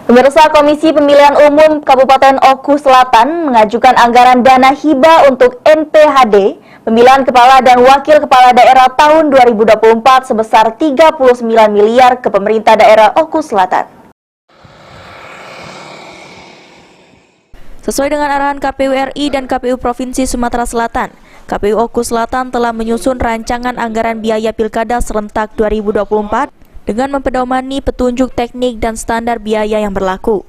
Pemirsa, Komisi Pemilihan Umum Kabupaten Oku Selatan mengajukan anggaran dana hibah untuk NPHD, pemilihan kepala dan wakil kepala daerah tahun 2024 sebesar 39 miliar ke pemerintah daerah Oku Selatan. Sesuai dengan arahan KPU RI dan KPU Provinsi Sumatera Selatan, KPU Oku Selatan telah menyusun rancangan anggaran biaya pilkada serentak 2024 dengan mempedomani petunjuk teknik dan standar biaya yang berlaku.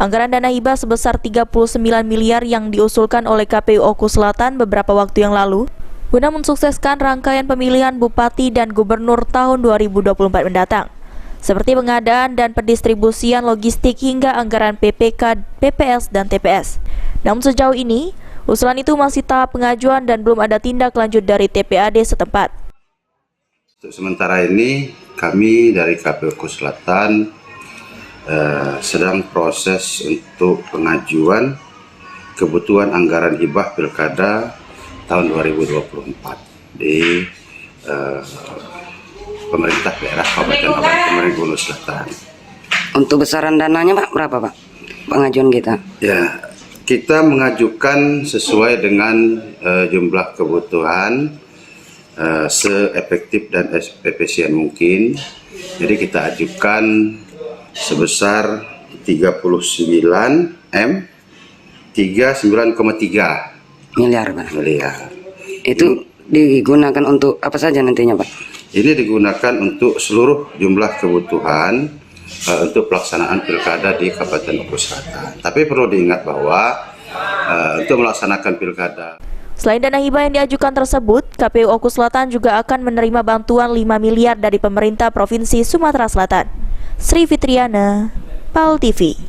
Anggaran dana hibah sebesar 39 miliar yang diusulkan oleh KPU Oku Selatan beberapa waktu yang lalu guna mensukseskan rangkaian pemilihan bupati dan gubernur tahun 2024 mendatang, seperti pengadaan dan pendistribusian logistik hingga anggaran PPK, PPS, dan TPS. Namun sejauh ini, usulan itu masih tahap pengajuan dan belum ada tindak lanjut dari TPAD setempat. Untuk sementara ini, kami dari KPU Oku Selatan sedang proses untuk pengajuan kebutuhan anggaran hibah pilkada tahun 2024 di pemerintah daerah Kabupaten Oku Selatan. Untuk besaran dananya Pak, berapa Pak pengajuan kita? Ya, kita mengajukan sesuai dengan jumlah kebutuhan seefektif dan efisien mungkin. Jadi kita ajukan sebesar 39 miliar Pak. Miliar. Itu digunakan untuk apa saja nantinya Pak? Ini digunakan untuk seluruh jumlah kebutuhan untuk pelaksanaan pilkada di Kabupaten Oku Selatan. Tapi perlu diingat bahwa untuk melaksanakan pilkada, selain dana hibah yang diajukan tersebut, KPU Oku Selatan juga akan menerima bantuan 5 miliar dari pemerintah Provinsi Sumatera Selatan. Sri Fitriana, PAL TV.